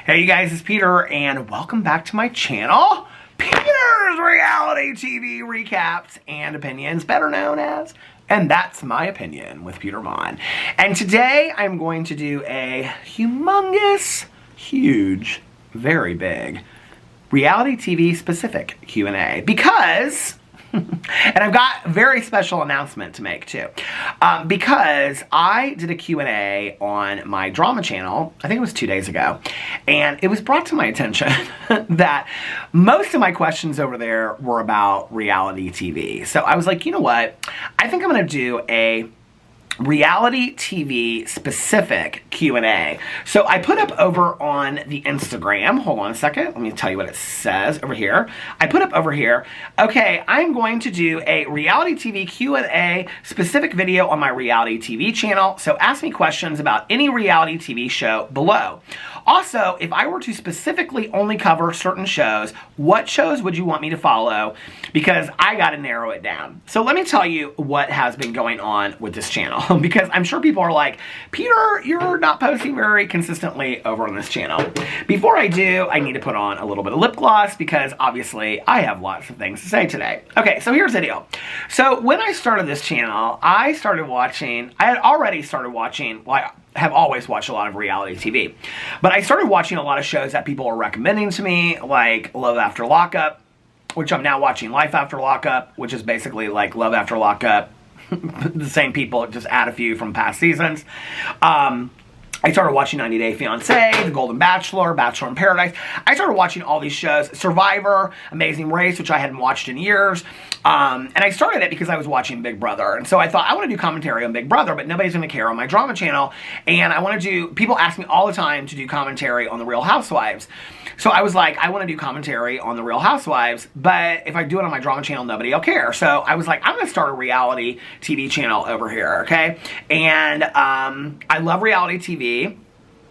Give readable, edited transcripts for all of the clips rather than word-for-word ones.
Hey you guys, it's Peter and welcome back to my channel, Peter's Reality TV Recaps and Opinions, better known as And That's My Opinion with Peter Vaughn. And today I'm going to do a humongous, huge, very big reality TV specific Q&A because... and I've got a very special announcement to make too. Because I did a Q&A on my drama channel, I think it was 2 days ago, and it was brought to my attention that most of my questions over there were about reality TV. So I was like, you know what? I think I'm going to do a reality TV specific Q&A. So I put up over on the Instagram, hold on a second, let me tell you what it says over here. I put up over here, okay, I'm going to do a reality TV Q&A specific video on my reality TV channel, so ask me questions about any reality TV show below. Also, if I were to specifically only cover certain shows, what shows would you want me to follow? Because I gotta narrow it down. So let me tell you what has been going on with this channel. Because I'm sure people are like, Peter, you're not posting very consistently over on this channel. Before I do, I need to put on a little bit of lip gloss because obviously I have lots of things to say today. Okay, so here's the deal. So when I started this channel, I had already started watching, well, I have always watched a lot of reality TV. But I started watching a lot of shows that people are recommending to me, like Love After Lockup, which I'm now watching Life After Lockup, which is basically like Love After Lockup. The same people, just add a few from past seasons. I started watching 90 Day Fiance, The Golden Bachelor, Bachelor in Paradise. I started watching all these shows, Survivor, Amazing Race, which I hadn't watched in years. And I started it because I was watching Big Brother. And so I thought, I want to do commentary on Big Brother, but nobody's going to care on my drama channel. And I want to do, people ask me all the time to do commentary on The Real Housewives. So I was like, I want to do commentary on The Real Housewives, but if I do it on my drama channel, nobody will care. So I was like, I'm going to start a reality TV channel over here, okay? And I love reality TV.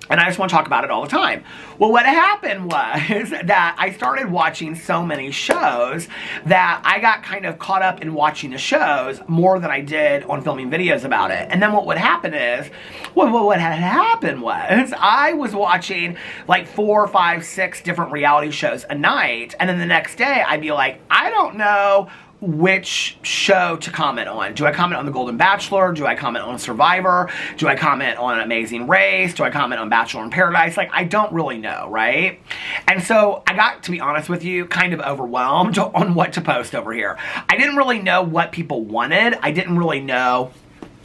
And I just want to talk about it all the time. Well, what happened was that I started watching so many shows that I got kind of caught up in watching the shows more than I did on filming videos about it. And then what would happen is, what had happened was I was watching like 4, 5, 6 different reality shows a night. And then the next day I'd be like, I don't know which show to comment on. Do I comment on The Golden Bachelor? Do I comment on Survivor? Do I comment on Amazing Race? Do I comment on Bachelor in Paradise? Like, I don't really know, right? And so I got, to be honest with you, kind of overwhelmed on what to post over here. I didn't really know what people wanted. I didn't really know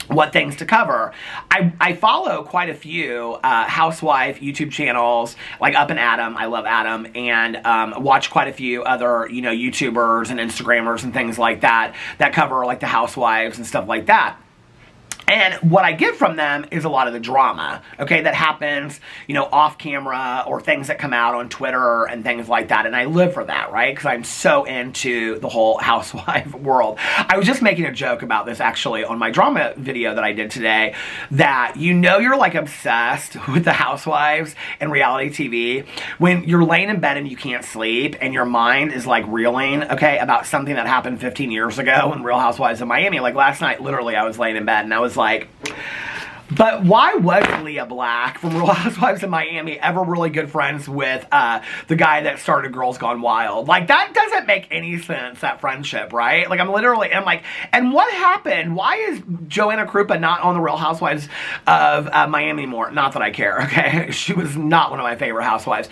what things to cover. I follow quite a few housewife YouTube channels, like Up and Adam. I love Adam, and watch quite a few other, you know, YouTubers and Instagrammers and things like that that cover like the housewives and stuff like that. And what I get from them is a lot of the drama, okay, that happens, you know, off camera or things that come out on Twitter and things like that. And I live for that, right? Because I'm so into the whole housewife world. I was just making a joke about this actually on my drama video that I did today, that you know you're like obsessed with the housewives and reality TV when you're laying in bed and you can't sleep and your mind is like reeling, okay, about something that happened 15 years ago in Real Housewives of Miami. Like last night, literally, I was laying in bed and I was like, but why was Leah Black from Real Housewives of Miami ever really good friends with the guy that started Girls Gone Wild? Like, that doesn't make any sense, that friendship, right? Like, I'm like, and what happened? Why is Joanna Krupa not on the Real Housewives of Miami anymore? Not that I care, okay? She was not one of my favorite housewives.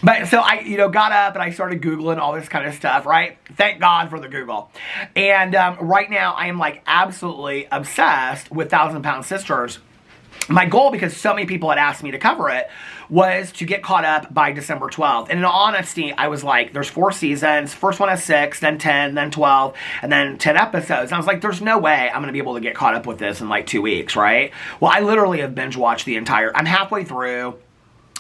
But, so I, you know, got up and I started Googling all this kind of stuff, right? Thank God for the Google. And right now, I am, like, absolutely obsessed with Thousand Pound Sisters. My goal, because so many people had asked me to cover it, was to get caught up by December 12th. And in all honesty, I was like, there's 4 seasons. First one has 6, then 10, then 12, and then 10 episodes. And I was like, there's no way I'm going to be able to get caught up with this in like 2 weeks, right? Well, I literally have binge watched the entire, I'm halfway through.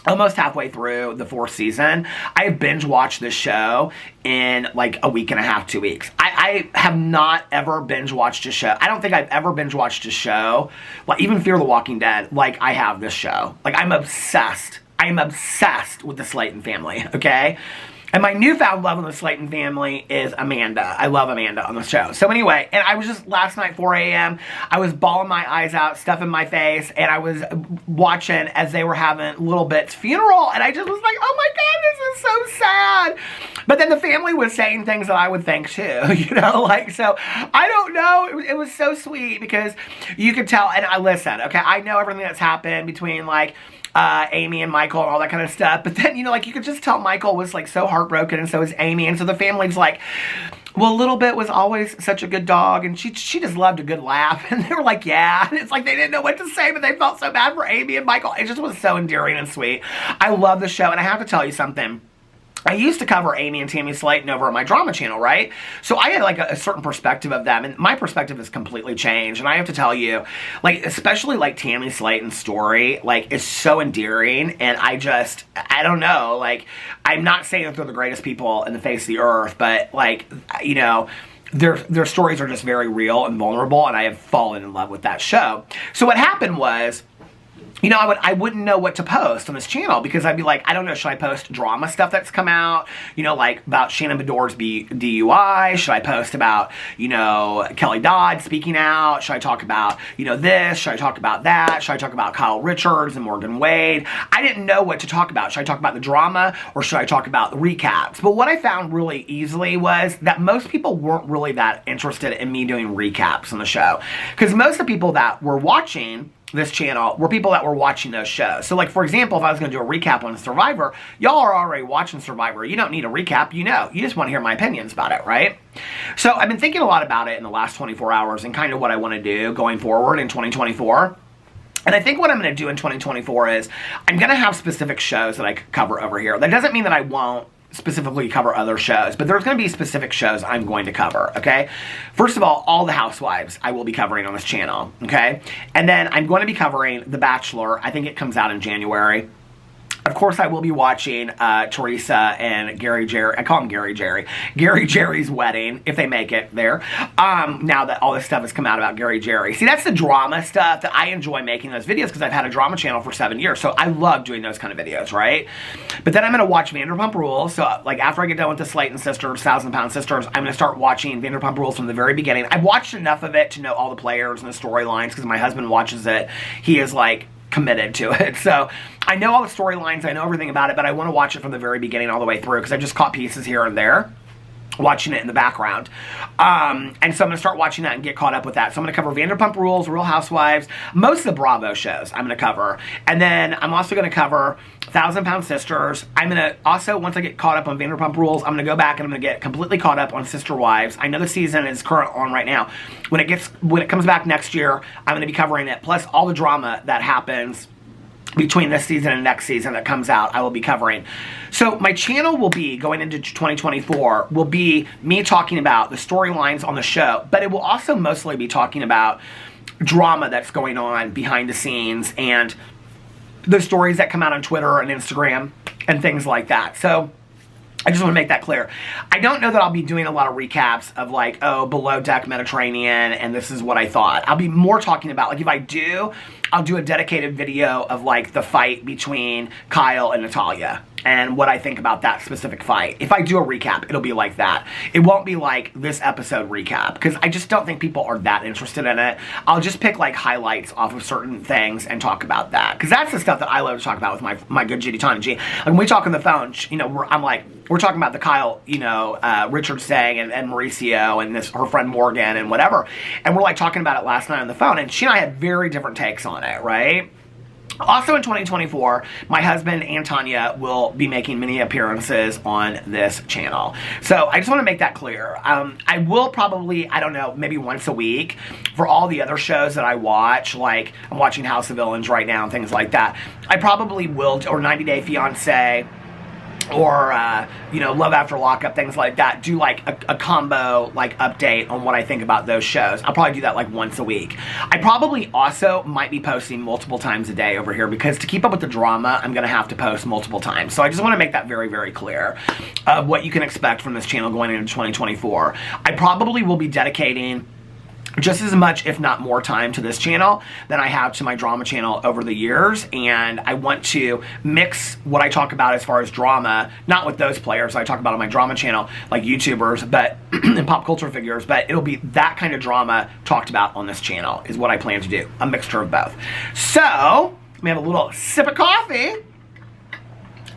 Almost halfway through the 4th season. I have binge watched this show in like a week and a half, 2 weeks. I have not ever binge watched a show. I don't think I've ever binge watched a show, like even Fear the Walking Dead, like I have this show. Like I'm obsessed. I am obsessed with the Slayton family, okay? And my newfound love of the Slayton family is Amanda. I love Amanda on the show. So anyway, and I was just last night, 4 a.m., I was bawling my eyes out, stuffing my face, and I was watching as they were having Little Bit's funeral, and I just was like, oh my God, this is so sad. But then the family was saying things that I would think too, you know, like, so I don't know. It was so sweet because you could tell, and I listen, okay, I know everything that's happened between like Amy and Michael and all that kind of stuff, but then, you know, like you could just tell Michael was like so heartbroken, and so is Amy, and so the family's like, well, Little Bit was always such a good dog, and she just loved a good laugh, and they were like, yeah, and it's like they didn't know what to say, but they felt so bad for Amy and Michael. It just was so endearing and sweet. I love the show, and I have to tell you something. I used to cover Amy and Tammy Slayton over on my drama channel, right? So I had like a certain perspective of them, and my perspective has completely changed. And I have to tell you, like, especially like Tammy Slayton's story, like, is so endearing. And I don't know, like, I'm not saying that they're the greatest people in the face of the earth, but like, you know, their stories are just very real and vulnerable, and I have fallen in love with that show. So what happened was, you know, I wouldn't know what to post on this channel because I'd be like, I don't know, should I post drama stuff that's come out? You know, like about Shannon Bedore's DUI? Should I post about, you know, Kelly Dodd speaking out? Should I talk about, you know, this? Should I talk about that? Should I talk about Kyle Richards and Morgan Wade? I didn't know what to talk about. Should I talk about the drama or should I talk about the recaps? But what I found really easily was that most people weren't really that interested in me doing recaps on the show, because most of the people that were watching this channel were people that were watching those shows. So like, for example, if I was going to do a recap on Survivor, y'all are already watching Survivor. You don't need a recap, you know. You just want to hear my opinions about it, right? So I've been thinking a lot about it in the last 24 hours and kind of what I want to do going forward in 2024. And I think what I'm going to do in 2024 is I'm going to have specific shows that I cover over here. That doesn't mean that I won't specifically cover other shows, but there's going to be specific shows I'm going to cover, okay? First of all the housewives I will be covering on this channel, okay? And then I'm going to be covering The Bachelor. I think it comes out in January. Of course, I will be watching Teresa and Gary Jerry. I call him Gary Jerry. Gary Jerry's wedding, if they make it there. Now that all this stuff has come out about Gary Jerry. See, that's the drama stuff that I enjoy making those videos because I've had a drama channel for 7 years. So I love doing those kind of videos, right? But then I'm going to watch Vanderpump Rules. So like after I get done with the Slayton sisters, 1,000-Pound Sisters, I'm going to start watching Vanderpump Rules from the very beginning. I've watched enough of it to know all the players and the storylines because my husband watches it. He is like committed to it. So I know all the storylines, I know everything about it, but I want to watch it from the very beginning all the way through because I just caught pieces here and there, watching it in the background. And so I'm going to start watching that and get caught up with that. So I'm going to cover Vanderpump Rules, Real Housewives, most of the Bravo shows I'm going to cover. And then I'm also going to cover 1,000-Pound Sisters. I'm going to also, once I get caught up on Vanderpump Rules, I'm going to go back and I'm going to get completely caught up on Sister Wives. I know the season is current on right now. When it comes back next year, I'm going to be covering it, plus all the drama that happens between this season and next season that comes out, I will be covering. So my channel will be, going into 2024, will be me talking about the storylines on the show, but it will also mostly be talking about drama that's going on behind the scenes and the stories that come out on Twitter and Instagram and things like that. So I just want to make that clear. I don't know that I'll be doing a lot of recaps of like, oh, Below Deck Mediterranean and this is what I thought. I'll be more talking about, like, if I do, I'll do a dedicated video of like the fight between Kyle and Natalia and what I think about that specific fight. If I do a recap, it'll be like that. It won't be like this episode recap because I just don't think people are that interested in it. I'll just pick like highlights off of certain things and talk about that because that's the stuff that I love to talk about with my good Judy Tana G. Like when we talk on the phone, you know, we're talking about the Kyle, you know, Richards thing and Mauricio and her friend Morgan and whatever. And we're like talking about it last night on the phone, and she and I had very different takes on it, right? Also in 2024, my husband and Tanya will be making many appearances on this channel. So I just want to make that clear. I will probably, I don't know, maybe once a week for all the other shows that I watch, like I'm watching House of Villains right now and things like that. I probably will, or 90 Day Fiance, or, you know, Love After Lockup, things like that, do like a combo, like, update on what I think about those shows. I'll probably do that like once a week. I probably also might be posting multiple times a day over here because to keep up with the drama, I'm going to have to post multiple times. So I just want to make that very, very clear of what you can expect from this channel going into 2024. I probably will be dedicating just as much, if not more time to this channel than I have to my drama channel over the years. And I want to mix what I talk about as far as drama, not with those players I talk about on my drama channel, like YouTubers, but and pop culture figures, but it'll be that kind of drama talked about on this channel is what I plan to do. A mixture of both. So, we have a little sip of coffee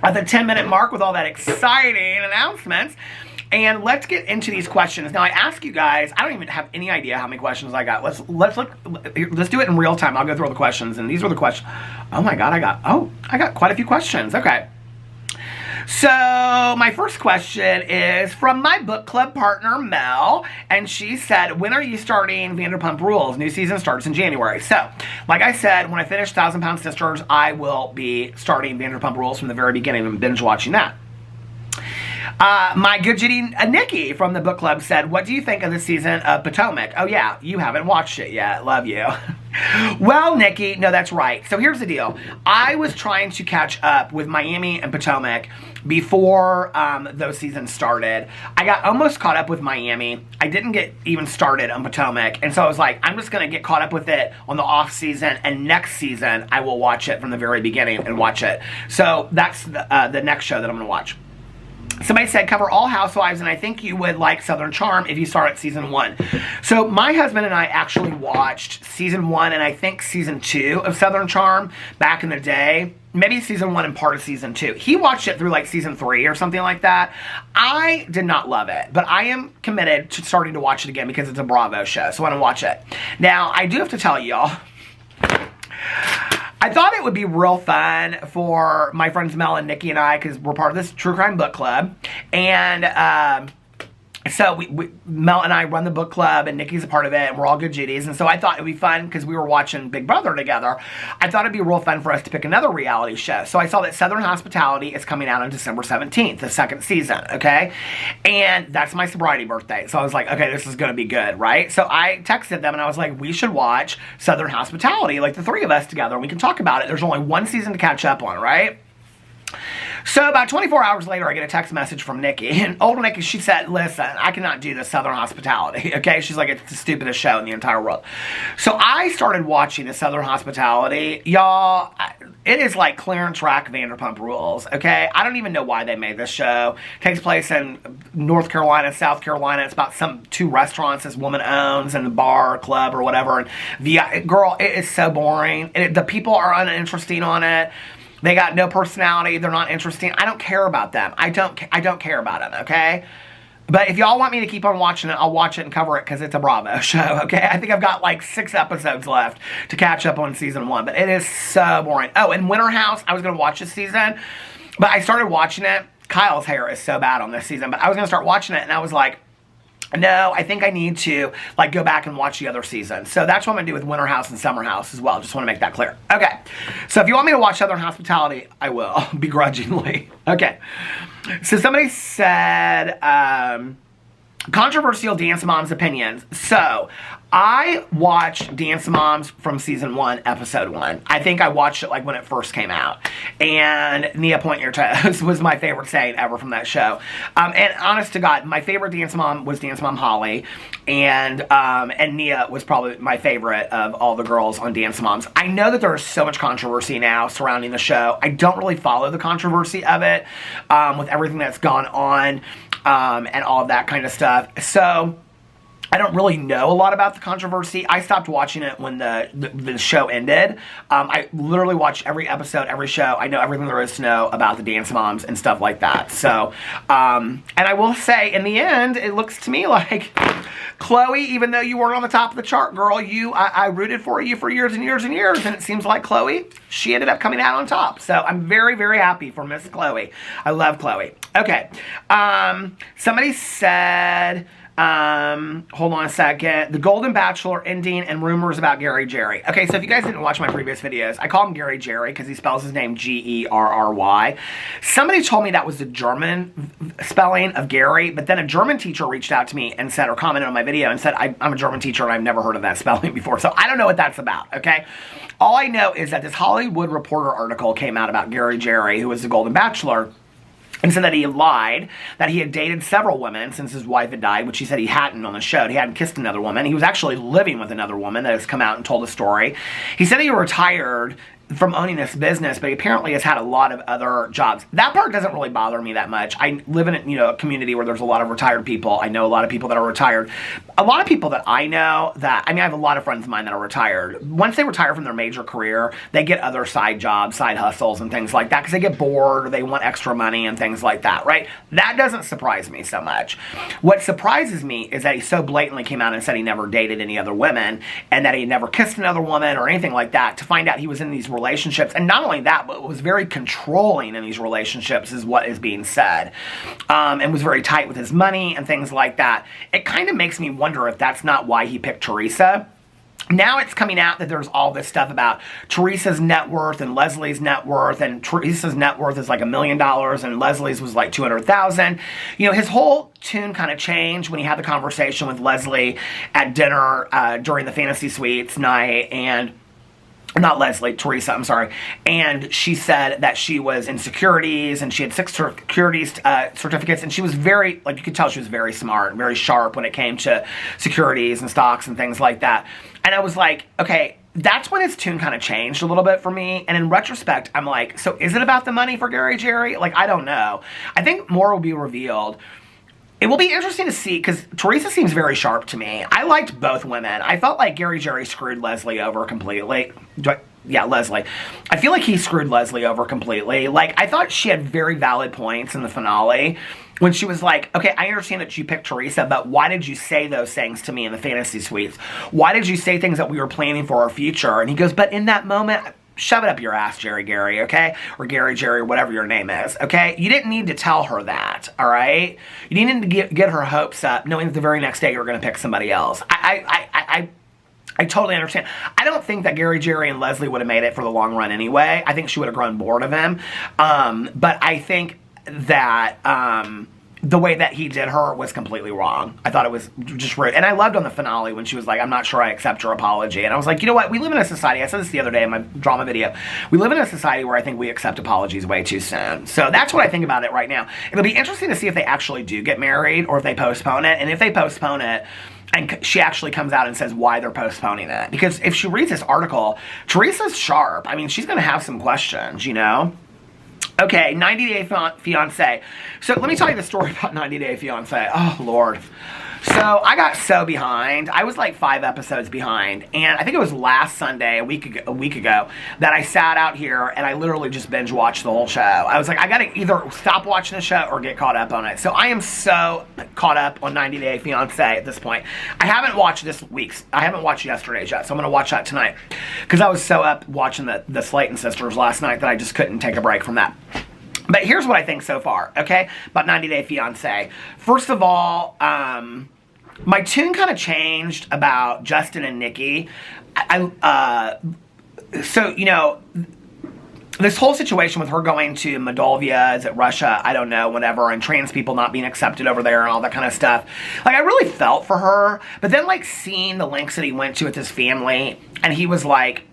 at the 10-minute mark with all that exciting announcements. And let's get into these questions. Now, I ask you guys, I don't even have any idea how many questions I got. Let's do it in real time. I'll go through all the questions, and these are the questions. Oh my God, I got quite a few questions. Okay. So, my first question is from my book club partner, Mel, and she said, when are you starting Vanderpump Rules? New season starts in January. So, like I said, when I finish 1,000 Pound Sisters, I will be starting Vanderpump Rules from the very beginning and binge watching that. My good Judy Nikki from the book club said, what do you think of the season of Potomac? Oh yeah, you haven't watched it yet. Love you. Well, Nikki, no, that's right. So here's the deal. I was trying to catch up with Miami and Potomac before those seasons started. I got almost caught up with Miami. I didn't get even started on Potomac. And so I was like, I'm just going to get caught up with it on the off season. And next season, I will watch it from the very beginning and watch it. So that's the next show that I'm going to watch. Somebody said, cover all housewives, and I think you would like Southern Charm if you start at season 1. So my husband and I actually watched season 1 and I think season 2 of Southern Charm back in the day. Maybe season 1 and part of season 2. He watched it through like season 3 or something like that. I did not love it, but I am committed to starting to watch it again because it's a Bravo show, so I want to watch it. Now, I do have to tell y'all, I thought it would be real fun for my friends Mel and Nikki and I, because we're part of this true crime book club. And so Mel and I run the book club, and Nikki's a part of it, and we're all good Judies. And so I thought it would be fun because we were watching Big Brother together. I thought it'd be real fun for us to pick another reality show. So I saw that Southern Hospitality is coming out on December 17th, the second season, okay? And that's my sobriety birthday. So I was like, okay, this is going to be good, right? So I texted them, and I was like, we should watch Southern Hospitality, like the three of us together, and we can talk about it. There's only one season to catch up on, right? So about 24 hours later, I get a text message from Nikki. And old Nikki, she said, listen, I cannot do this Southern Hospitality, okay? She's like, it's the stupidest show in the entire world. So I started watching the Southern Hospitality. Y'all, it is like clearance rack Vanderpump Rules, okay? I don't even know why they made this show. It takes place in North Carolina, South Carolina. It's about two restaurants this woman owns and the bar, club, or whatever. And girl, it is so boring. The people are uninteresting on it. They got no personality. They're not interesting. I don't care about them. I don't care about them, okay? But if y'all want me to keep on watching it, I'll watch it and cover it because it's a Bravo show, okay? I think I've got like 6 episodes left to catch up on season 1, but it is so boring. Oh, and Winter House, I was going to watch this season, but I started watching it. Kyle's hair is so bad on this season, but I was going to start watching it, and I was like, no, I think I need to like go back and watch the other season. So that's what I'm going to do with Winter House and Summer House as well. Just want to make that clear. Okay. So if you want me to watch Southern Hospitality, I will, begrudgingly. Okay. So somebody said, controversial Dance Moms opinions. So I watched Dance Moms from season 1, episode 1. I think I watched it like when it first came out. And Nia Point Your Toes was my favorite saying ever from that show. And honest to God, my favorite Dance Mom was Dance Mom Holly. And Nia was probably my favorite of all the girls on Dance Moms. I know that there is so much controversy now surrounding the show. I don't really follow the controversy of it with everything that's gone on and all of that kind of stuff. So I don't really know a lot about the controversy. I stopped watching it when the show ended. I literally watched every episode, every show. I know everything there is to know about the Dance Moms and stuff like that. So, and I will say, in the end, it looks to me like Chloe, even though you weren't on the top of the chart, girl, I rooted for you for years and years and years, and it seems like Chloe, she ended up coming out on top. So I'm very, very happy for Miss Chloe. I love Chloe. Okay. Somebody said, hold on a second. The Golden Bachelor ending and rumors about Gary Jerry. Okay, so if you guys didn't watch my previous videos, I call him Gary Jerry because he spells his name Gerry. Somebody told me that was the German spelling of Gary, but then a German teacher reached out to me and said, or commented on my video and said, I'm a German teacher and I've never heard of that spelling before. So I don't know what that's about, okay? All I know is that this Hollywood Reporter article came out about Gary Jerry, who was the Golden Bachelor. and said that he had lied, that he had dated several women since his wife had died, which he said he hadn't on the show. He hadn't kissed another woman. He was actually living with another woman that has come out and told the story. He said he retired from owning this business, but he apparently has had a lot of other jobs. That part doesn't really bother me that much. I live in a community where there's a lot of retired people. I know a lot of people that are retired. A lot of people that I know that, I have a lot of friends of mine that are retired. Once they retire from their major career, they get other side jobs, side hustles, and things like that because they get bored or they want extra money and things like that, right? That doesn't surprise me so much. What surprises me is that he so blatantly came out and said he never dated any other women and that he never kissed another woman or anything like that, to find out he was in these relationships, and not only that, but was very controlling in these relationships is what is being said, and was very tight with his money and things like that. It kind of makes me wonder if that's not why he picked Teresa. Now it's coming out that there's all this stuff about Teresa's net worth and Leslie's net worth, and Teresa's net worth is like $1 million and Leslie's was like $200,000. His whole tune kind of changed when he had the conversation with Leslie at dinner during the Fantasy Suites night, and not Leslie, Teresa, I'm sorry. And she said that she was in securities and she had 6 securities certificates, and she was very, you could tell she was very smart and very sharp when it came to securities and stocks and things like that. And I was like, okay, that's when his tune kind of changed a little bit for me. And in retrospect, I'm like, so is it about the money for Gary Jerry? I don't know. I think more will be revealed. It will be interesting to see, because Teresa seems very sharp to me. I liked both women. I felt like Gary Jerry screwed Leslie over completely. Leslie. I feel like he screwed Leslie over completely. I thought she had very valid points in the finale when she was like, okay, I understand that you picked Teresa, but why did you say those things to me in the Fantasy Suites? Why did you say things that we were planning for our future? And he goes, but in that moment, shove it up your ass, Gary, okay? Or Gary Jerry, whatever your name is, okay? You didn't need to tell her that, all right? You didn't need to get her hopes up knowing that the very next day you were going to pick somebody else. I totally understand. I don't think that Gary Jerry and Leslie would have made it for the long run anyway. I think she would have grown bored of him. But I think that the way that he did her was completely wrong. I thought it was just rude. And I loved on the finale when she was like, I'm not sure I accept your apology. And I was like, you know what? We live in a society, I said this the other day in my drama video, we live in a society where I think we accept apologies way too soon. So that's what I think about it right now. It'll be interesting to see if they actually do get married or if they postpone it. And if they postpone it, and she actually comes out and says why they're postponing it. Because if she reads this article, Teresa's sharp. She's going to have some questions, Okay, 90 Day Fiance. So let me tell you the story about 90 Day Fiance. Oh, Lord. So I got so behind. I was like 5 episodes behind. And I think it was last Sunday, a week ago, that I sat out here and I literally just binge watched the whole show. I was like, I got to either stop watching the show or get caught up on it. So I am so caught up on 90 Day Fiance at this point. I haven't watched I haven't watched yesterday's yet, so I'm going to watch that tonight. Because I was so up watching the Slayton sisters last night that I just couldn't take a break from that. But here's what I think so far, okay, about 90 Day Fiance. First of all, my tune kind of changed about Justin and Nikki. This whole situation with her going to Moldova, is it Russia, I don't know, whatever, and trans people not being accepted over there and all that kind of stuff. I really felt for her, but then, seeing the lengths that he went to with his family, and he was like,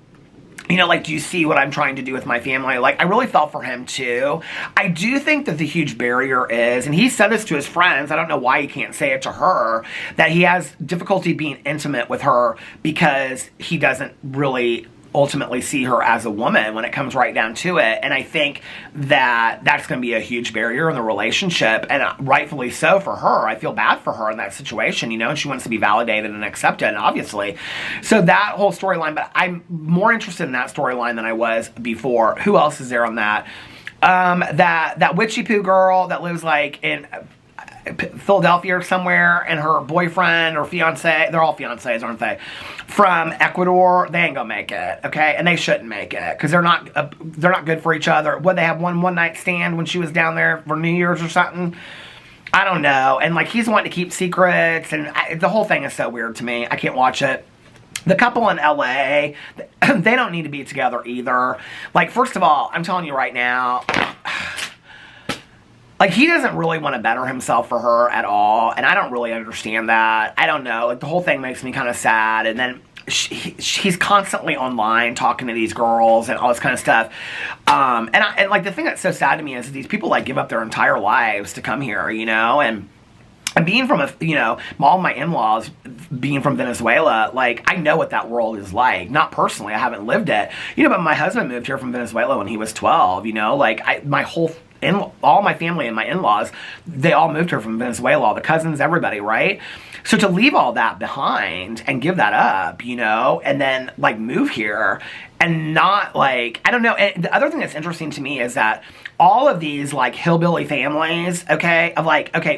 do you see what I'm trying to do with my family? I really felt for him, too. I do think that the huge barrier is, and he said this to his friends, I don't know why he can't say it to her, that he has difficulty being intimate with her because he doesn't really ultimately see her as a woman when it comes right down to it. And I think that that's going to be a huge barrier in the relationship, and rightfully so for her. I feel bad for her in that situation, and she wants to be validated and accepted, obviously. So that whole storyline, but I'm more interested in that storyline than I was before. Who else is there on that? That witchy poo girl that lives in Philadelphia or somewhere, and her boyfriend or fiance, they're all fiancés, aren't they, from Ecuador, they ain't gonna make it, okay? And they shouldn't make it, because they're not good for each other. Would they have one night stand when she was down there for New Year's or something? I don't know. And he's wanting to keep secrets, and the whole thing is so weird to me. I can't watch it. The couple in LA, they don't need to be together either. First of all, I'm telling you right now, he doesn't really want to better himself for her at all, and I don't really understand that. I don't know. The whole thing makes me kind of sad. And then he's constantly online talking to these girls and all this kind of stuff. And like the thing that's so sad to me is these people like give up their entire lives to come here, you know, and being from all my in-laws being from Venezuela, like, I know what that world is like. Not personally, I haven't lived it, but my husband moved here from Venezuela when he was 12, like, all my family and my in-laws, they all moved here from Venezuela, all the cousins, everybody, right? So to leave all that behind and give that up, and then, like, move here and not, like, I don't know. And the other thing that's interesting to me is that all of these, like, hillbilly families, okay,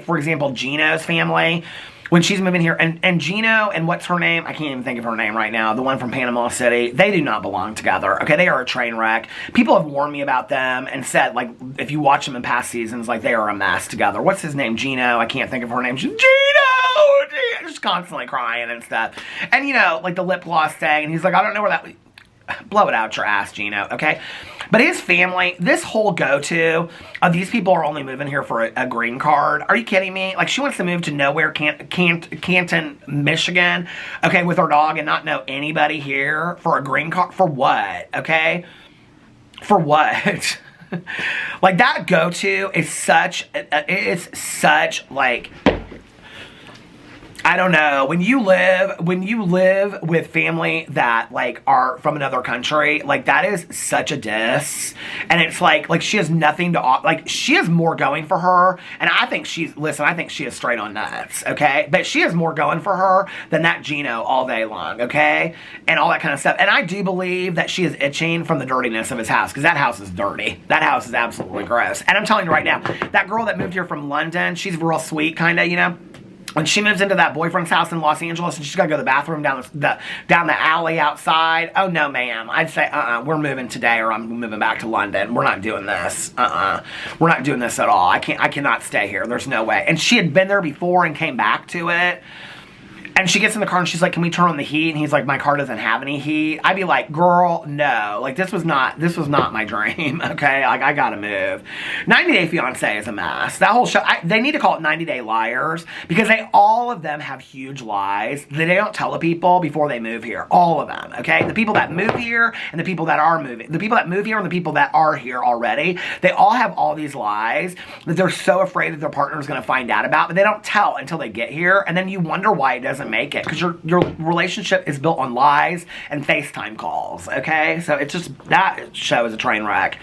for example, Gino's family, when she's moving here, and Gino, and what's her name? I can't even think of her name right now. The one from Panama City. They do not belong together. Okay, they are a train wreck. People have warned me about them and said, like, if you watch them in past seasons, like, they are a mess together. What's his name? Gino. I can't think of her name. She's Gino! Just constantly crying and stuff. And, like, the lip gloss thing, and he's like, I don't know where that... Blow it out your ass, Gino, okay? But his family, this whole go-to of these people are only moving here for a green card. Are you kidding me? Like, she wants to move to nowhere, Canton, Michigan, okay, with her dog and not know anybody here for a green card. For what, okay? For what? Like, that go-to is such, like... I don't know. When you live with family that, like, are from another country, like, that is such a diss. And it's like she has nothing to offer. Like, she has more going for her. And I think she is straight on nuts, okay? But she has more going for her than that Gino all day long, okay? And all that kind of stuff. And I do believe that she is itching from the dirtiness of his house, because that house is dirty. That house is absolutely gross. And I'm telling you right now, that girl that moved here from London, she's real sweet, kind of, When she moves into that boyfriend's house in Los Angeles and she's got to go to the bathroom down the alley outside, oh, no, ma'am. I'd say, we're moving today or I'm moving back to London. We're not doing this. We're not doing this at all. I cannot stay here. There's no way. And she had been there before and came back to it. And she gets in the car and she's like, can we turn on the heat? And he's like, my car doesn't have any heat. I'd be like, girl, no. Like, this was not my dream, okay? Like, I gotta move. 90 Day Fiance is a mess. That whole show, they need to call it 90 Day Liars, because all of them have huge lies that they don't tell the people before they move here. All of them, okay? The people that move here and the people that are moving. The people that move here and the people that are here already, they all have all these lies that they're so afraid that their partner is gonna find out about, but they don't tell until they get here, and then you wonder why it doesn't make it, because your relationship is built on lies and FaceTime calls, okay? So it's just, that show is a train wreck.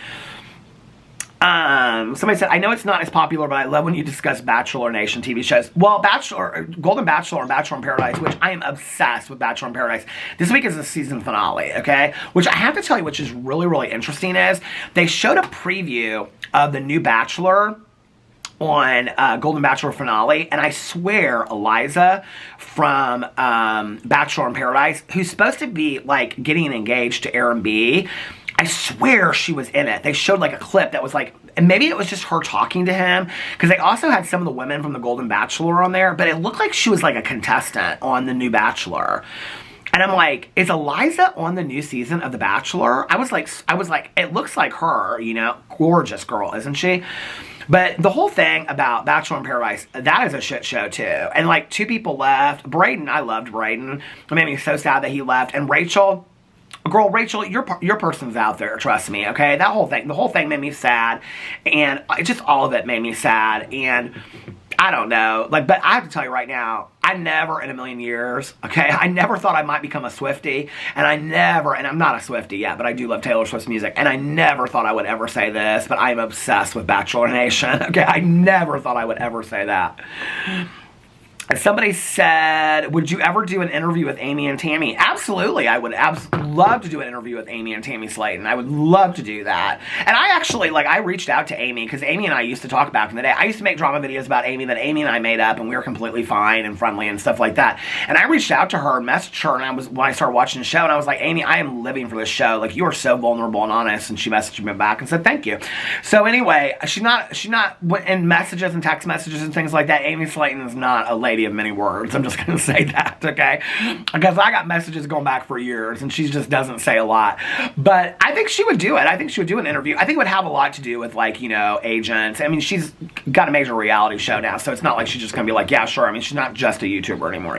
Somebody said, I know it's not as popular, but I love when you discuss Bachelor Nation TV shows. Well, Golden Bachelor and Bachelor in Paradise, which I am obsessed with Bachelor in Paradise. This week is the season finale, okay? Which I have to tell you, which is really, really interesting, is they showed a preview of the new Bachelor on Golden Bachelor finale, and I swear Eliza from Bachelor in Paradise, who's supposed to be, like, getting engaged to Aaron B., I swear she was in it. They showed, like, a clip that was, like, and maybe it was just her talking to him, because they also had some of the women from the Golden Bachelor on there, but it looked like she was, like, a contestant on the new Bachelor. And I'm like, is Eliza on the new season of The Bachelor? I was like, it looks like her, gorgeous girl, isn't she? But the whole thing about Bachelor in Paradise, that is a shit show too. And, like, 2 people left. Brayden, I loved Brayden. It made me so sad that he left. And Rachel, girl, Rachel, your person's out there, trust me, okay? The whole thing made me sad. And just all of it made me sad. And I don't know, like, but I have to tell you right now, I never in a million years, okay, I never thought I might become a Swiftie, and I'm not a Swiftie yet, but I do love Taylor Swift's music, and I never thought I would ever say this, but I am obsessed with Bachelor Nation, okay, I never thought I would ever say that. And somebody said, would you ever do an interview with Amy and Tammy? Absolutely, I would love to do an interview with Amy and Tammy Slayton. I would love to do that. And I actually, like, I reached out to Amy, because Amy and I used to talk back in the day. I used to make drama videos about Amy that Amy and I made up, and we were completely fine and friendly and stuff like that. And I reached out to her and messaged her, and when I started watching the show, and I was like, Amy, I am living for this show. Like, you are so vulnerable and honest. And she messaged me back and said, thank you. So anyway, she's not in messages and text messages and things like that. Amy Slayton is not a lady of many words. I'm just going to say that, okay? Because I got messages going back for years, and she just doesn't say a lot. But I think she would do it. I think she would do an interview. I think it would have a lot to do with, like, agents. I mean, she's got a major reality show now, so it's not like she's just going to be like, yeah, sure. I mean, she's not just a YouTuber anymore,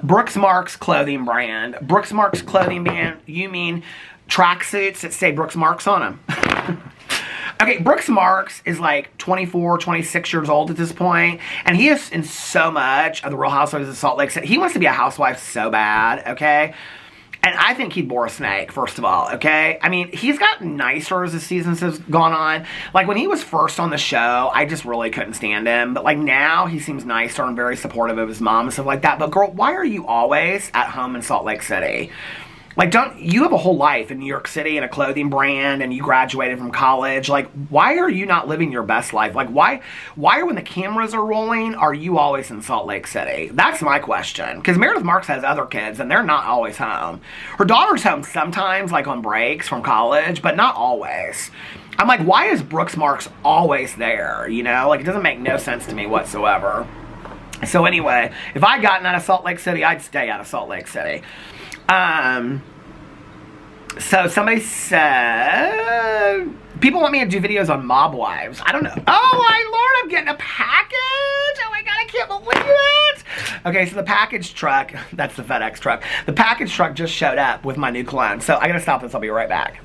Brooks Marks clothing brand. Brooks Marks clothing brand, you mean tracksuits that say Brooks Marks on them. Okay, Brooks Marks is like 24, 26 years old at this point, and he is in so much of the Real Housewives of Salt Lake City. He wants to be a housewife so bad, okay? And I think he'd bore a snake, first of all, okay? I mean, he's gotten nicer as the seasons has gone on. Like, when he was first on the show, I just really couldn't stand him. But, like, now he seems nicer and very supportive of his mom and stuff like that. But, girl, why are you always at home in Salt Lake City? Like, you have a whole life in New York City and a clothing brand, and you graduated from college. Like, why are you not living your best life? Like, why when the cameras are rolling, are you always in Salt Lake City? That's my question. Because Meredith Marks has other kids, and they're not always home. Her daughter's home sometimes, like on breaks from college, but not always. I'm like, why is Brooks Marks always there? You know, like, it doesn't make no sense to me whatsoever. So anyway, if I'd gotten out of Salt Lake City, I'd stay out of Salt Lake City. So somebody said, people want me to do videos on mob wives. I don't know. Oh my Lord, I'm getting a package. Oh my God, I can't believe it. Okay, so the package truck, that's the FedEx truck. The package truck just showed up with my new cologne. So I gotta stop this, I'll be right back.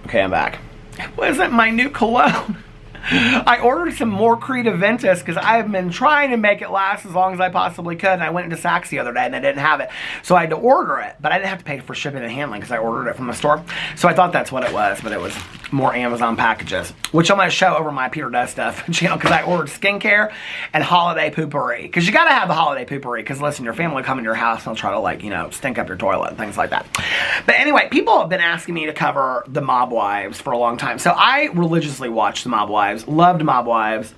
Okay, I'm back. It wasn't my new cologne. I ordered some more Creed Aventus because I have been trying to make it last as long as I possibly could, and I went into Saks the other day and they didn't have it. So I had to order it, but I didn't have to pay for shipping and handling because I ordered it from the store. So I thought that's what it was, but it was more Amazon packages, which I'm going to show over my Peter Does Stuff channel because I ordered skincare and holiday poopery. Because you got to have the holiday poopery because, listen, your family will come in your house and they'll try to, like, you know, stink up your toilet and things like that. But anyway, people have been asking me to cover the Mob Wives for a long time. So I religiously watched the Mob Wives. Loved Mob Wives.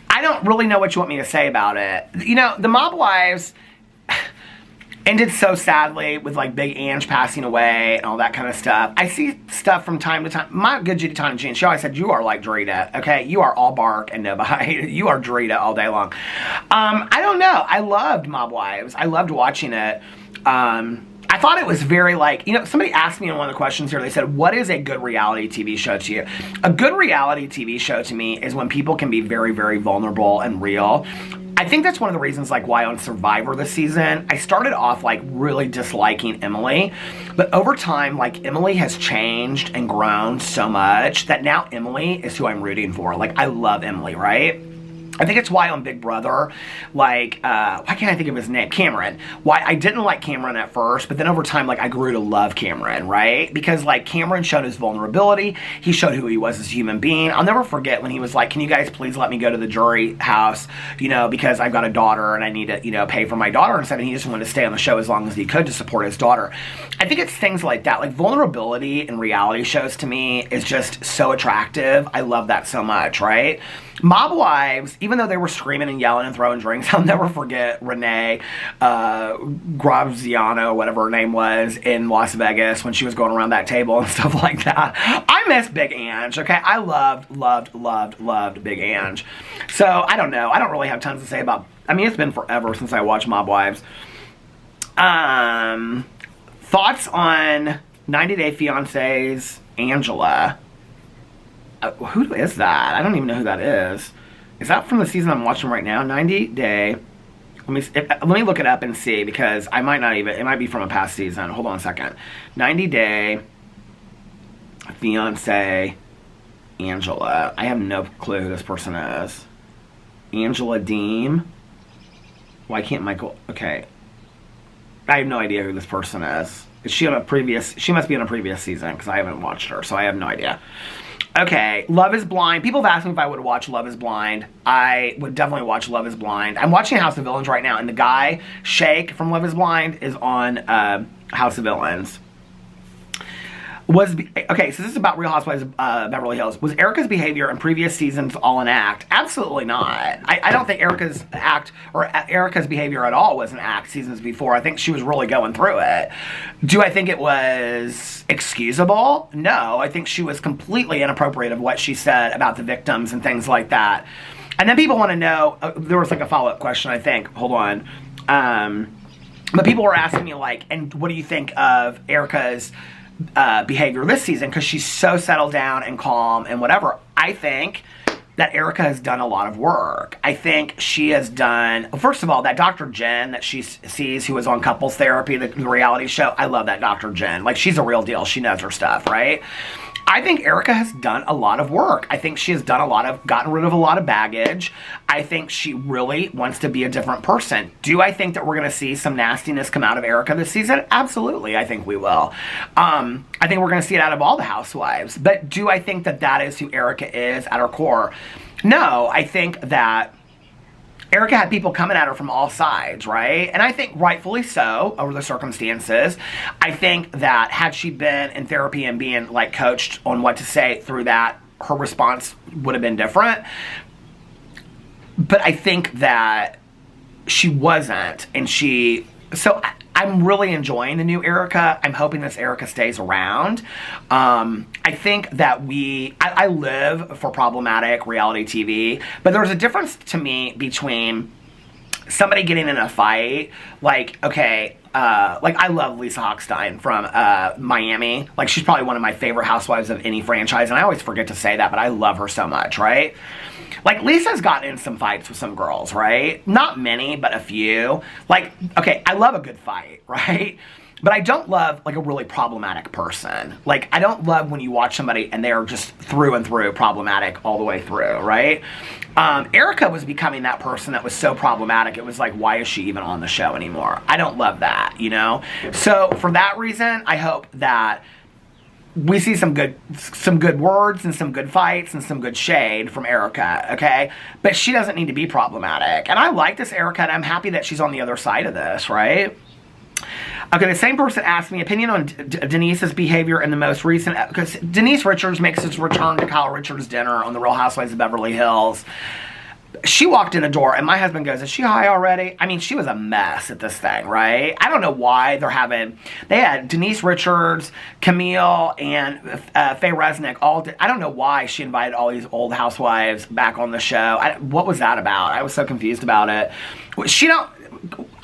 I don't really know what you want me to say about it. You know, the Mob Wives ended so sadly with, like, Big Ange passing away and all that kind of stuff. I see stuff from time to time. My good Judy Tanya Jean, she always said, you are like Drita, okay? You are all bark and no bite. You are Drita all day long. I don't know. I loved Mob Wives. I loved watching it. I thought it was very, like, you know, somebody asked me in one of the questions here, they said, what is a good reality TV show to you? A good reality TV show to me is when people can be very, very vulnerable and real. I think that's one of the reasons, like, why on Survivor this season, I started off, like, really disliking Emily. But over time, like, Emily has changed and grown so much that now Emily is who I'm rooting for. Like, I love Emily, right? I think it's why on Big Brother, like, why can't I think of his name? Cameron. Why I didn't like Cameron at first, but then over time, like, I grew to love Cameron, right? Because, like, Cameron showed his vulnerability. He showed who he was as a human being. I'll never forget when he was like, can you guys please let me go to the jury house, you know, because I've got a daughter and I need to, you know, pay for my daughter and stuff. And he just wanted to stay on the show as long as he could to support his daughter. I think it's things like that. Like, vulnerability in reality shows to me is just so attractive. I love that so much, right? Mob Wives, even though they were screaming and yelling and throwing drinks, I'll never forget Renee Graziano, whatever her name was, in Las Vegas when she was going around that table and stuff like that. I miss Big Ange, okay? I loved Big Ange. So, I don't know. I don't really have tons to say about, I mean, it's been forever since I watched Mob Wives. Thoughts on 90 Day Fiance's Angela? Who is that? I don't even know who that is. Is that from the season I'm watching right now? 90 Day. Let me look it up and see, because I might not even, it might be from a past season. Hold on a second. 90 Day Fiance Angela. I have no clue who this person is. Angela Deem. Why can't Michael? Okay. I have no idea who this person is. Is she on a previous, she must be on a previous season because I haven't watched her, so I have no idea. Okay, Love is Blind. People have asked me if I would watch Love is Blind. I would definitely watch Love is Blind. I'm watching House of Villains right now, and the guy, Shake from Love is Blind, is on House of Villains. Okay, so this is about Real Housewives of Beverly Hills. Was Erica's behavior in previous seasons all an act? Absolutely not. I don't think Erica's act or Erica's behavior at all was an act seasons before. I think she was really going through it. Do I think it was excusable? No, I think she was completely inappropriate of what she said about the victims and things like that. And then people want to know, there was like a follow-up question, I think. Hold on. But people were asking me, like, and what do you think of Erica's behavior this season, because she's so settled down and calm and whatever. I think that Erica has done a lot of work. I think she has done, first of all, that Dr. Jen that she sees who was on Couples Therapy, the reality show. I love that Dr. Jen. Like, she's a real deal. She knows her stuff, right? I think Erica has done a lot of work. I think she has done gotten rid of a lot of baggage. I think she really wants to be a different person. Do I think that we're going to see some nastiness come out of Erica this season? Absolutely, I think we will. I think we're going to see it out of all the housewives. But do I think that that is who Erica is at her core? No, I think that Erica had people coming at her from all sides, right? And I think rightfully so, over the circumstances. I think that had she been in therapy and being, like, coached on what to say through that, her response would have been different. But I think that she wasn't, and so I'm really enjoying the new Erica. I'm hoping this Erica stays around. I think that I live for problematic reality TV, but there's a difference to me between somebody getting in a fight, like, okay, like, I love Lisa Hochstein from Miami. Like, she's probably one of my favorite housewives of any franchise, and I always forget to say that, but I love her so much, right? Like, Lisa's gotten in some fights with some girls, right? Not many, but a few. Like, okay, I love a good fight, right? But I don't love, like, a really problematic person. Like, I don't love when you watch somebody and they're just through and through problematic all the way through, right? Erica was becoming that person that was so problematic, it was like, why is she even on the show anymore? I don't love that, you know? So, for that reason, I hope that we see some good words and some good fights and some good shade from Erica, okay? But she doesn't need to be problematic. And I like this Erica, and I'm happy that she's on the other side of this, right? Okay, the same person asked me opinion on Denise's behavior in the most recent, because Denise Richards makes his return to Kyle Richards' dinner on The Real Housewives of Beverly Hills. She walked in the door, and my husband goes, is she high already? I mean, she was a mess at this thing, right? I don't know why they had Denise Richards, Camille, and Faye Resnick I don't know why she invited all these old housewives back on the show. What was that about? I was so confused about it.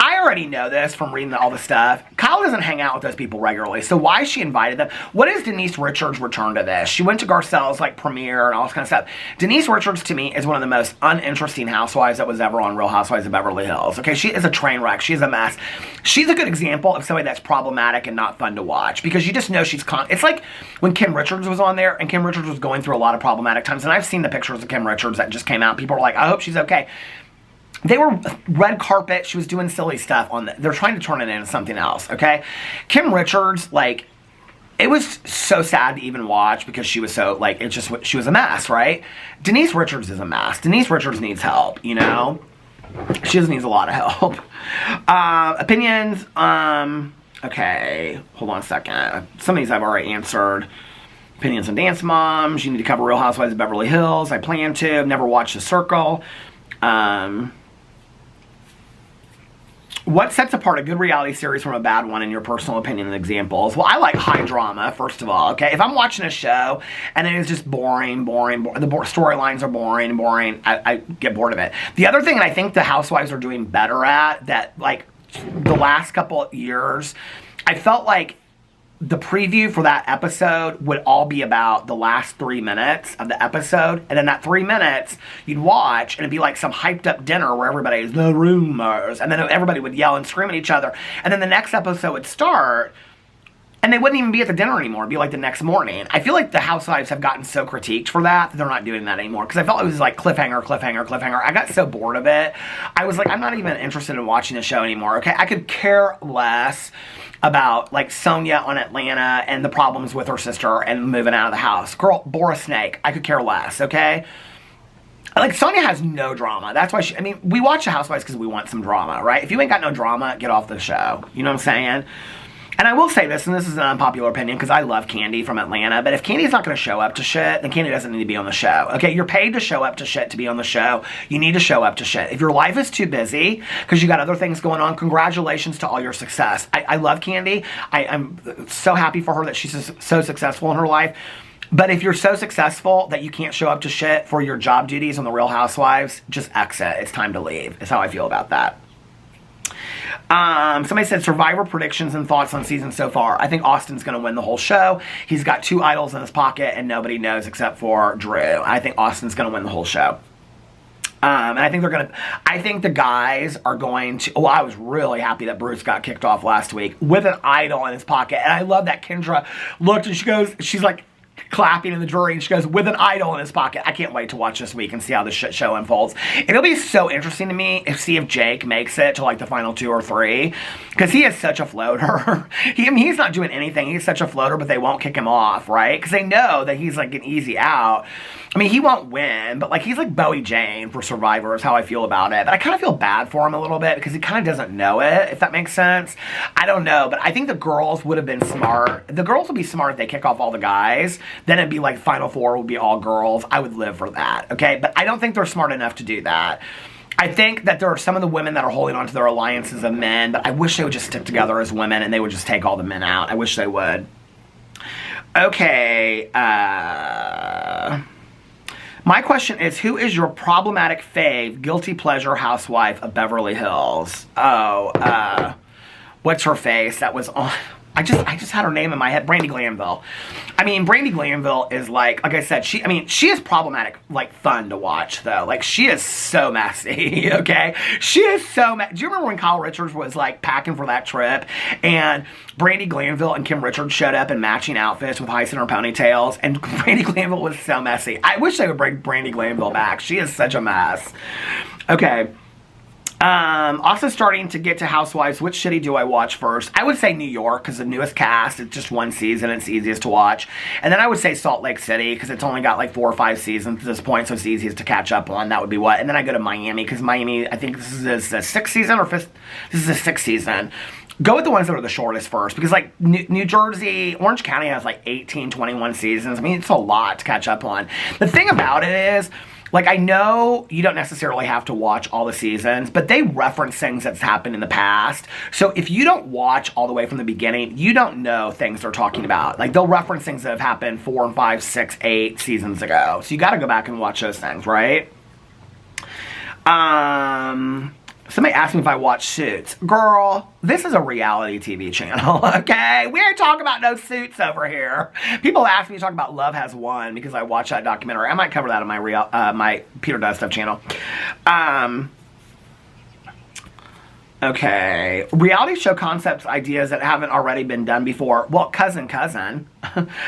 I already know this from reading all the stuff. Kyle doesn't hang out with those people regularly, so why she invited them? What is Denise Richards' return to this? She went to Garcelle's, like, premiere and all this kind of stuff. Denise Richards, to me, is one of the most uninteresting housewives that was ever on Real Housewives of Beverly Hills. Okay, she is a train wreck. She's a mess. She's a good example of somebody that's problematic and not fun to watch, because you just know it's like when Kim Richards was on there, and Kim Richards was going through a lot of problematic times, and I've seen the pictures of Kim Richards that just came out. People were like, I hope she's okay. They were red carpet. She was doing silly stuff they're trying to turn it into something else, okay? Kim Richards, like, it was so sad to even watch because she was so, like, she was a mess, right? Denise Richards is a mess. Denise Richards needs help, you know? She just needs a lot of help. Opinions, okay, hold on a second. Some of these I've already answered. Opinions on Dance Moms. You need to cover Real Housewives of Beverly Hills. I plan to. I've never watched The Circle. What sets apart a good reality series from a bad one in your personal opinion and examples? Well, I like high drama, first of all, okay? If I'm watching a show and it is just boring, the storylines are boring, I get bored of it. The other thing that I think the housewives are doing better at, that, like, the last couple of years, I felt like the preview for that episode would all be about the last 3 minutes of the episode, and then that 3 minutes you'd watch, and it'd be like some hyped up dinner where everybody's the rumors, and then everybody would yell and scream at each other, and then the next episode would start, and they wouldn't even be at the dinner anymore. It'd be like the next morning. I feel like the housewives have gotten so critiqued for that they're not doing that anymore, because I felt it was like cliffhanger. I got so bored of it. I was like, I'm not even interested in watching the show anymore, okay? I could care less about, like, Sonia on Atlanta and the problems with her sister and moving out of the house. Girl, bore a snake. I could care less, okay? Like, Sonia has no drama. That's why we watch the Housewives because we want some drama, right? If you ain't got no drama, get off the show. You know what I'm saying? And I will say this, and this is an unpopular opinion, because I love Candy from Atlanta, but if Candy's not going to show up to shit, then Candy doesn't need to be on the show. Okay, you're paid to show up to shit to be on the show. You need to show up to shit. If your life is too busy, because you got other things going on, congratulations to all your success. I love Candy. I'm so happy for her that she's so successful in her life. But if you're so successful that you can't show up to shit for your job duties on The Real Housewives, just exit. It's time to leave. Is how I feel about that. Somebody said Survivor predictions and thoughts on season so far. I think Austin's going to win the whole show. He's got 2 idols in his pocket and nobody knows except for Drew. I think Austin's going to win the whole show. And I think I think the guys are going to, well, I was really happy that Bruce got kicked off last week with an idol in his pocket. And I love that Kendra looked and she's like, clapping in the jury, and she goes, with an idol in his pocket. I can't wait to watch this week and see how this shit show unfolds. It'll be so interesting to me to see if Jake makes it to like the final 2 or 3, because he is such a floater. He's not doing anything. He's such a floater, but they won't kick him off, right? Because they know that he's like an easy out. I mean, he won't win, but like he's like Bowie Jane for Survivor is how I feel about it. But I kind of feel bad for him a little bit because he kind of doesn't know it, if that makes sense. I don't know, but I think the girls would have been smart. The girls would be smart if they kick off all the guys. Then it'd be like Final 4 would be all girls. I would live for that, okay? But I don't think they're smart enough to do that. I think that there are some of the women that are holding on to their alliances of men, but I wish they would just stick together as women and they would just take all the men out. I wish they would. Okay, my question is, who is your problematic fave, guilty pleasure housewife of Beverly Hills? Oh, what's her face? That was on... I just had her name in my head. Brandi Glanville. I mean, Brandi Glanville is like I said, she is problematic, like fun to watch though. Like she is so messy, okay? She is so messy. Do you remember when Kyle Richards was like packing for that trip and Brandi Glanville and Kim Richards showed up in matching outfits with high center ponytails and Brandi Glanville was so messy. I wish they would bring Brandi Glanville back. She is such a mess. Okay. Also starting to get to Housewives. Which city do I watch first? I would say New York because the newest cast. It's just 1 season. It's easiest to watch. And then I would say Salt Lake City because it's only got like 4 or 5 seasons at this point, so it's easiest to catch up on. That would be what. And then I go to Miami because Miami, I think this is the 6th season or 5th. This is the 6th season. Go with the ones that are the shortest first because like New Jersey, Orange County has like 18, 21 seasons. I mean, it's a lot to catch up on. The thing about it is, like, I know you don't necessarily have to watch all the seasons, but they reference things that's happened in the past. So if you don't watch all the way from the beginning, you don't know things they're talking about. Like, they'll reference things that have happened 4 and 5, 6, 8 seasons ago. So you got to go back and watch those things, right? Somebody asked me if I watch Suits. Girl, this is a reality TV channel, okay? We ain't talking about no Suits over here. People ask me to talk about Love Has Won because I watched that documentary. I might cover that on my my Peter Does Stuff channel. Okay. Reality show concepts, ideas that haven't already been done before. Well, Cousin.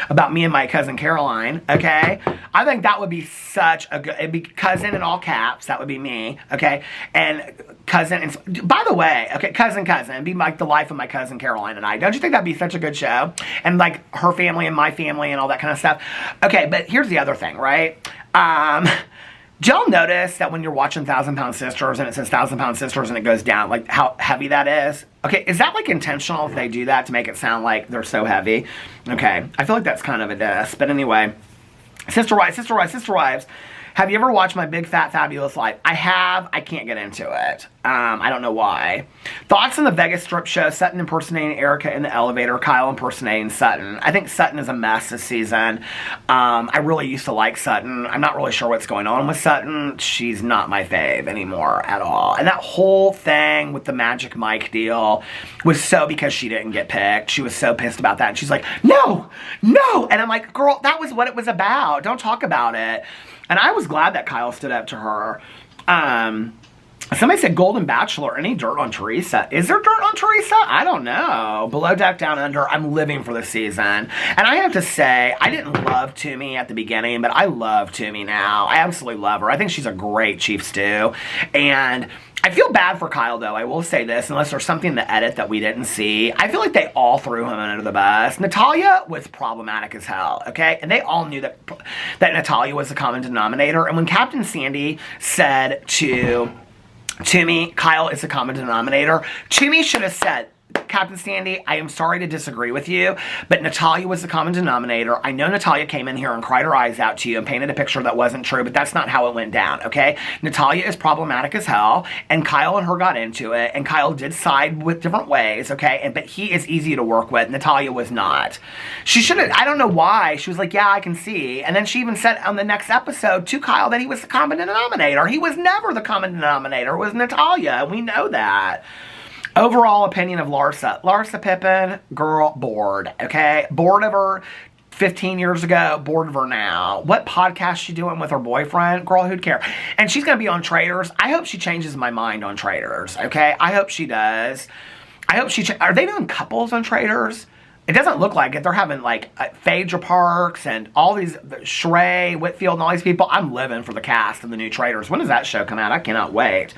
About me and my cousin Caroline, okay? I think that would be such a good... It'd be Cousin in all caps. That would be me, okay? And Cousin... And, by the way, okay, Cousin. It'd be like the life of my cousin Caroline and I. Don't you think that'd be such a good show? And like her family and my family and all that kind of stuff. Okay, but here's the other thing, right? Do y'all notice that when you're watching 1,000 Pound Sisters and it says 1,000 Pound Sisters and it goes down, like how heavy that is? Okay, is that like intentional if they do that to make it sound like they're so heavy? Okay, I feel like that's kind of a diss. But anyway, Sister Wives. Have you ever watched My Big Fat Fabulous Life? I have. I can't get into it. I don't know why. Thoughts on the Vegas strip show, Sutton impersonating Erica in the elevator, Kyle impersonating Sutton. I think Sutton is a mess this season. I really used to like Sutton. I'm not really sure what's going on with Sutton. She's not my fave anymore at all. And that whole thing with the Magic Mike deal was so because she didn't get picked. She was so pissed about that. And she's like, no. And I'm like, girl, that was what it was about. Don't talk about it. And I was glad that Kyle stood up to her. Somebody said Golden Bachelor. Any dirt on Teresa? Is there dirt on Teresa? I don't know. Below Deck, Down Under. I'm living for this season. And I have to say, I didn't love Toomey at the beginning, but I love Toomey now. I absolutely love her. I think she's a great chief stew. And I feel bad for Kyle, though. I will say this, unless there's something in the edit that we didn't see. I feel like they all threw him under the bus. Natalia was problematic as hell, okay? And they all knew that Natalia was the common denominator. And when Captain Sandy said to me, Kyle is the common denominator, Toomey should have said, Captain Sandy, I am sorry to disagree with you, but Natalia was the common denominator. I know Natalia came in here and cried her eyes out to you and painted a picture that wasn't true, but that's not how it went down, okay? Natalia is problematic as hell, and Kyle and her got into it, and Kyle did side with different ways, okay? But he is easy to work with. Natalia was not. She should have, I don't know why. She was like, yeah, I can see. And then she even said on the next episode to Kyle that he was the common denominator. He was never the common denominator. It was Natalia, and we know that. Overall opinion of Larsa. Larsa Pippen, girl, bored. Okay? Bored of her 15 years ago, bored of her now. What podcast she doing with her boyfriend? Girl, who'd care? And she's going to be on Traitors. I hope she changes my mind on Traitors. Okay? I hope she does. I hope she... Are they doing couples on Traitors? It doesn't look like it. They're having, like, Phaedra Parks and all these, Sheree, Whitfield, and all these people. I'm living for the cast of the new Traitors. When does that show come out? I cannot wait.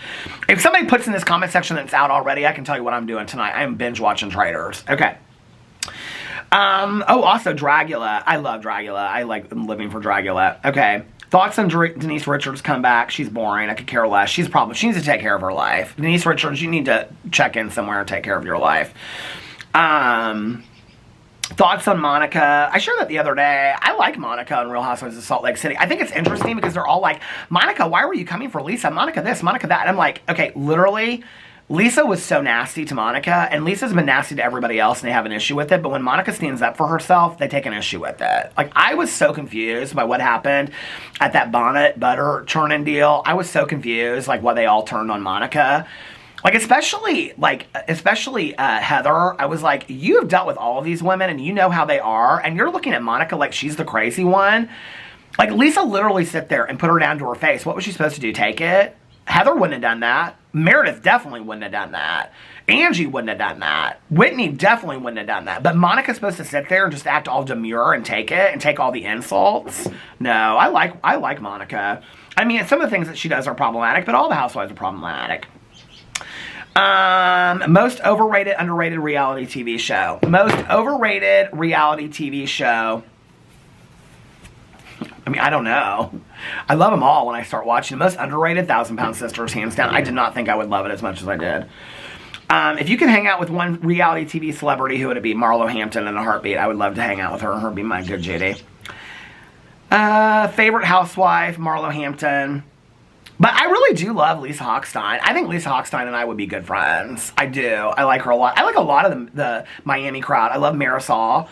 If somebody puts in this comment section that it's out already, I can tell you what I'm doing tonight. I am binge watching Traitors. Okay. Oh, also Dragula. I love Dragula. I'm living for Dragula. Okay. Thoughts on Denise Richards' comeback? She's boring. I could care less. She needs to take care of her life. Denise Richards, you need to check in somewhere and take care of your life. Thoughts on Monica. I shared that the other day. I like Monica on Real Housewives of Salt Lake City. I think it's interesting because they're all like, Monica, why were you coming for Lisa? Monica this, Monica that. And I'm like, okay, literally, Lisa was so nasty to Monica, and Lisa's been nasty to everybody else, and they have an issue with it. But when Monica stands up for herself, they take an issue with it. Like, I was so confused by what happened at that bonnet butter churning deal. I was so confused, like, why they all turned on Monica. Like, especially Heather. I was like, you have dealt with all of these women, and you know how they are, and you're looking at Monica like she's the crazy one. Like, Lisa literally sit there and put her down to her face. What was she supposed to do, take it? Heather wouldn't have done that. Meredith definitely wouldn't have done that. Angie wouldn't have done that. Whitney definitely wouldn't have done that. But Monica's supposed to sit there and just act all demure and take it and take all the insults. No, I like Monica. I mean, some of the things that she does are problematic, but all the housewives are problematic. Most overrated, underrated reality TV show. Most overrated reality TV show. I mean, I don't know. I love them all when I start watching. The most underrated, 1,000 Pound Sisters, hands down. I did not think I would love it as much as I did. If you could hang out with one reality TV celebrity, who would it be? Marlo Hampton in a heartbeat. I would love to hang out with her. Her be my good Judy. Favorite housewife, Marlo Hampton. But I really do love Lisa Hochstein. I think Lisa Hochstein and I would be good friends. I do. I like her a lot. I like a lot of the Miami crowd. I love Marisol.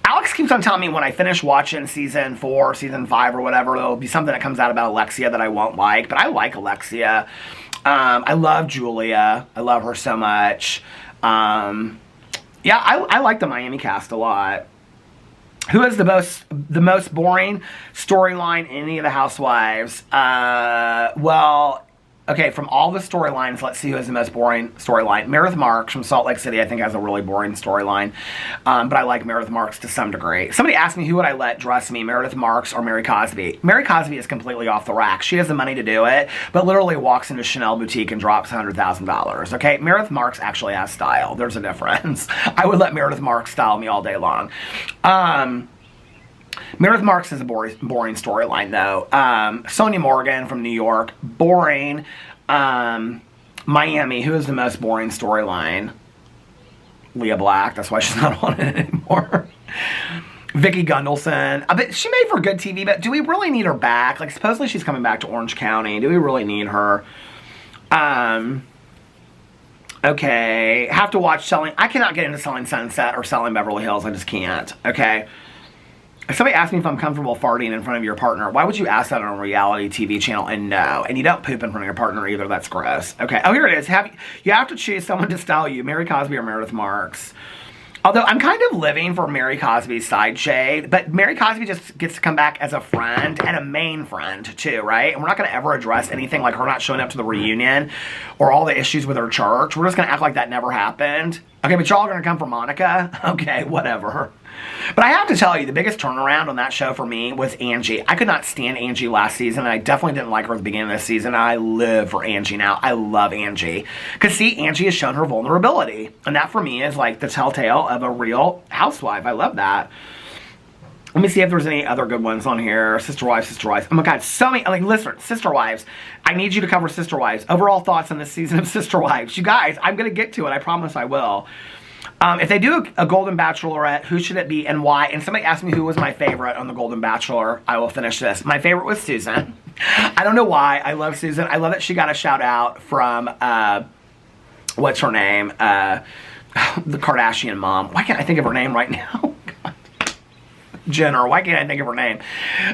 Alex keeps on telling me when I finish watching season 4, season 5, or whatever, there'll be something that comes out about Alexia that I won't like. But I like Alexia. I love Julia. I love her so much. Yeah, I like the Miami cast a lot. Who is the most boring storyline in any of the housewives? Well, okay, from all the storylines, let's see who has the most boring storyline. Meredith Marks from Salt Lake City, I think, has a really boring storyline. But I like Meredith Marks to some degree. Somebody asked me who would I let dress me, Meredith Marks or Mary Cosby. Mary Cosby is completely off the rack. She has the money to do it, but literally walks into Chanel boutique and drops $100,000. Okay, Meredith Marks actually has style. There's a difference. I would let Meredith Marks style me all day long. Meredith Marks is a boring storyline, though. Sonia Morgan from New York, boring. Miami, who is the most boring storyline? Leah Black, that's why she's not on it anymore. Vicki Gundelson. But she made for good TV, but do we really need her back? Like, supposedly she's coming back to Orange County. Do we really need her? Okay. Have to watch Selling. I cannot get into Selling Sunset or Selling Beverly Hills. I just can't. Okay. Somebody asked me if I'm comfortable farting in front of your partner. Why would you ask that on a reality TV channel? And no. And you don't poop in front of your partner either. That's gross. Okay. Oh, here it is. You have to choose someone to style you. Mary Cosby or Meredith Marks. Although I'm kind of living for Mary Cosby's side shade. But Mary Cosby just gets to come back as a friend and a main friend too, right? And we're not going to ever address anything like her not showing up to the reunion or all the issues with her church. We're just going to act like that never happened. Okay, but y'all are going to come for Monica? Okay, whatever. But I have to tell you, the biggest turnaround on that show for me was Angie. I could not stand Angie last season, and I definitely didn't like her at the beginning of this season. I live for Angie now. I love Angie. Because, see, Angie has shown her vulnerability. And that, for me, is like the telltale of a real housewife. I love that. Let me see if there's any other good ones on here. Sister Wives. Oh my God, so many. Like, listen, Sister Wives. I need you to cover Sister Wives. Overall thoughts on this season of Sister Wives. You guys, I'm going to get to it. I promise I will. If they do a Golden Bachelorette, who should it be and why? And somebody asked me who was my favorite on the Golden Bachelor. I will finish this. My favorite was Susan. I don't know why. I love Susan. I love that she got a shout out from, what's her name? The Kardashian mom. Why can't I think of her name right now? God. Jenner. Why can't I think of her name?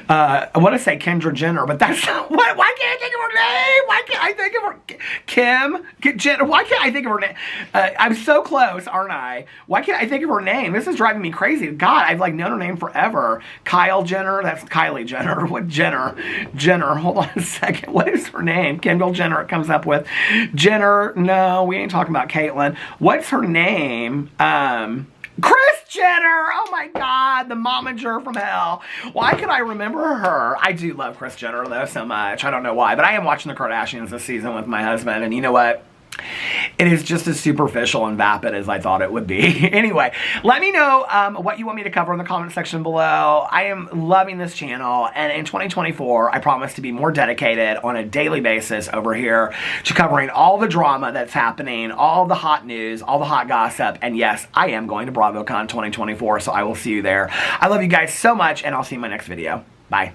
I want to say Kendra Jenner, but that's what. Why can't I think of her name? Why can't I think of her? Kim Jenner. Why can't I think of her name? I'm so close, aren't I? Why can't I think of her name? This is driving me crazy. God, I've like known her name forever. Kyle Jenner. That's Kylie Jenner. What Jenner? Jenner. Hold on a second. What is her name? Kendall Jenner. It comes up with Jenner. No, we ain't talking about Caitlyn. What's her name? Kris Jenner! Oh my God, the momager from hell. Why could I remember her? I do love Kris Jenner though so much. I don't know why, but I am watching the Kardashians this season with my husband, and you know what? It is just as superficial and vapid as I thought it would be. Anyway, let me know what you want me to cover in the comment section below. I am loving this channel, and in 2024, I promise to be more dedicated on a daily basis over here to covering all the drama that's happening, all the hot news, all the hot gossip, and yes, I am going to BravoCon 2024, so I will see you there. I love you guys so much, and I'll see you in my next video. Bye.